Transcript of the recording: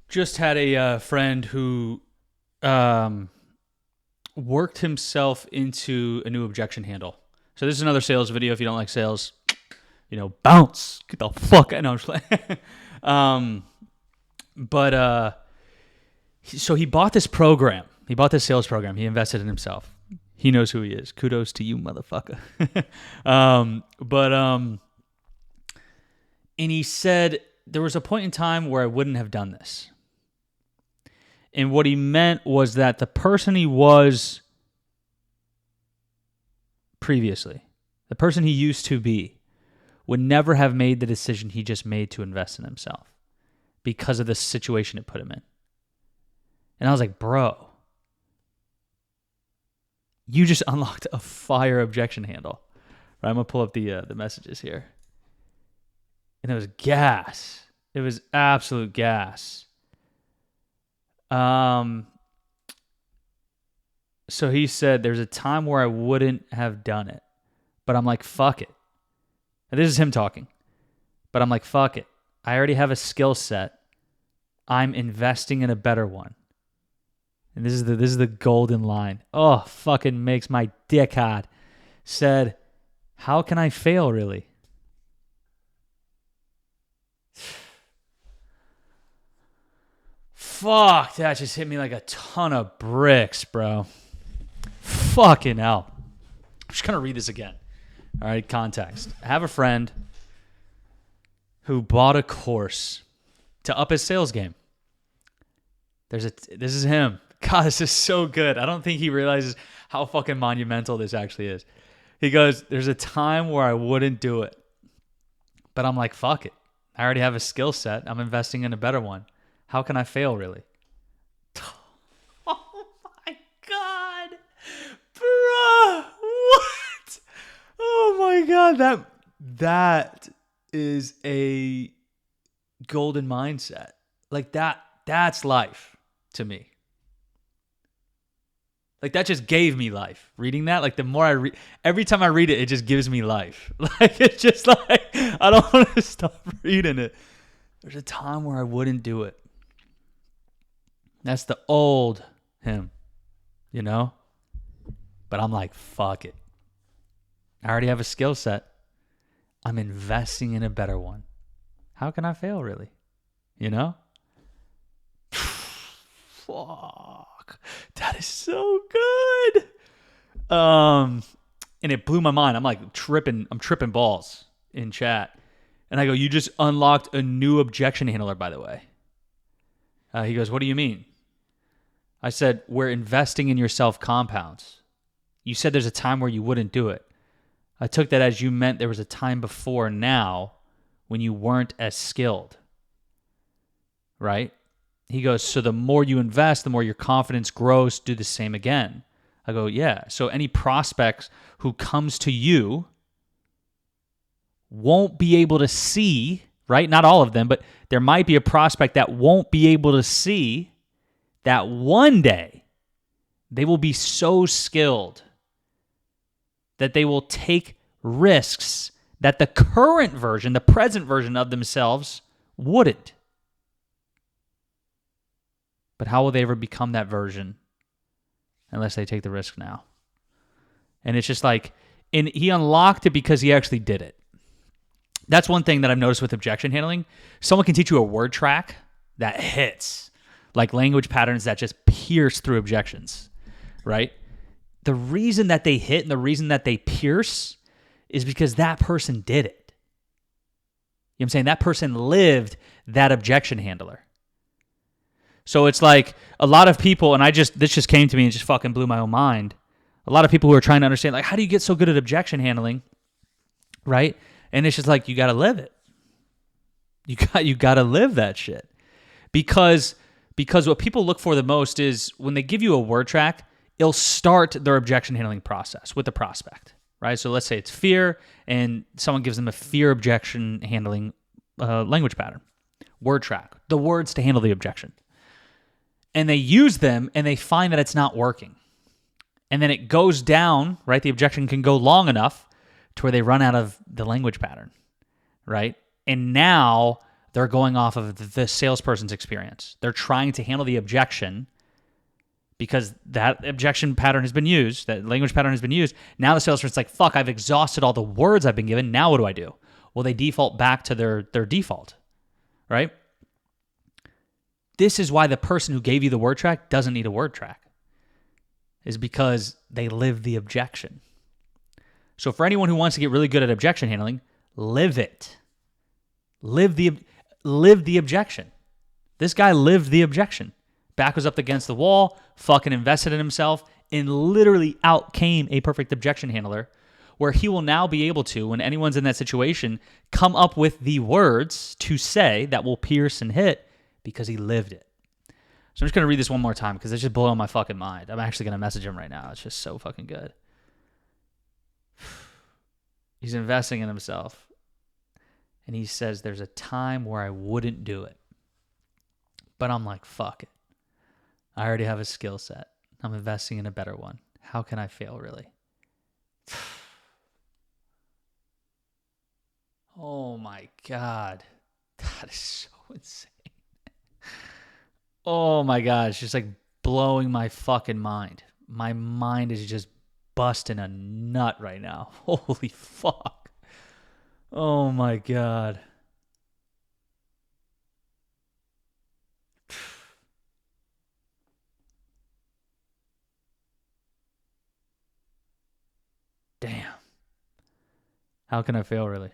Just had a friend who um, worked himself into a new objection handle. So this is another sales video. If you don't like sales, bounce. Get the fuck out. No, I'm just playing. um, so he bought this program. He bought this sales program. He invested in himself. He knows who he is. Kudos to you, motherfucker. And he said there was a point in time where I wouldn't have done this. And what he meant was that the person he was previously, the person he used to be, would never have made the decision he just made to invest in himself because of the situation it put him in. And I was like, bro, you just unlocked a fire objection handle. Right, I'm going to pull up the messages here. And it was gas. It was absolute gas. So he said, there's a time where I wouldn't have done it, but I'm like, fuck it. And this is him talking, but I'm like, fuck it. I already have a skill set. I'm investing in a better one. And this is the golden line. Oh, fucking makes my dick hard. Said, how can I fail really? Fuck, that just hit me like a ton of bricks, bro. Fucking hell. I'm just going to read this again. All right, context. I have a friend who bought a course to up his sales game. This is him. God, this is so good. I don't think he realizes how fucking monumental this actually is. He goes, there's a time where I wouldn't do it, but I'm like, fuck it. I already have a skill set. I'm investing in a better one. How can I fail, really? Oh my God. Bro, what? Oh my God. That is a golden mindset. Like that's life to me. Like that just gave me life. Reading that, like the more I read, every time I read it, it just gives me life. Like it's just like, I don't want to stop reading it. There's a time where I wouldn't do it. That's the old him, But I'm like, fuck it. I already have a skill set. I'm investing in a better one. How can I fail, really? Fuck. That is so good. And it blew my mind. I'm like tripping balls in chat. And I go, you just unlocked a new objection handler, by the way. He goes, what do you mean? I said, where investing in yourself compounds. You said there's a time where you wouldn't do it. I took that as you meant there was a time before now when you weren't as skilled. Right? He goes, so the more you invest, the more your confidence grows. Do the same again. I go, yeah. So any prospects who comes to you won't be able to see, right? Not all of them, but there might be a prospect that won't be able to see that one day they will be so skilled that they will take risks that the current version, the present version of themselves wouldn't. But how will they ever become that version unless they take the risk now? And it's just like, and he unlocked it because he actually did it. That's one thing that I've noticed with objection handling. Someone can teach you a word track that hits, like language patterns that just pierce through objections, right? The reason that they hit and the reason that they pierce is because that person did it. You know what I'm saying? That person lived that objection handler. So it's like a lot of people, and this just came to me and just fucking blew my own mind. A lot of people who are trying to understand, like, how do you get so good at objection handling, right? And it's just like, you got to live it. You got to live that shit. Because what people look for the most is when they give you a word track, it'll start their objection handling process with the prospect, right? So let's say it's fear, and someone gives them a fear objection handling language pattern, word track, the words to handle the objection. And they use them, and they find that it's not working. And then it goes down, right? The objection can go long enough to where they run out of the language pattern, right? And now They're going off of the salesperson's experience. They're trying to handle the objection because that objection pattern has been used, that language pattern has been used. Now the salesperson's like, fuck, I've exhausted all the words I've been given. Now what do I do? Well, they default back to their default, right? This is why the person who gave you the word track doesn't need a word track, is because they live the objection. So for anyone who wants to get really good at objection handling, live it. Live the objection. This guy lived the objection. Back was up against the wall, fucking invested in himself, and literally out came a perfect objection handler, where he will now be able to, when anyone's in that situation, come up with the words to say that will pierce and hit because he lived it. So I'm just going to read this one more time because it's just blowing my fucking mind. I'm actually going to message him right now. It's just so fucking good. He's investing in himself. And he says, there's a time where I wouldn't do it. But I'm like, fuck it. I already have a skill set. I'm investing in a better one. How can I fail, really? Oh my God. That is so insane. Oh my God. It's just like blowing my fucking mind. My mind is just busting a nut right now. Holy fuck. Oh my God. Damn. How can I fail, really?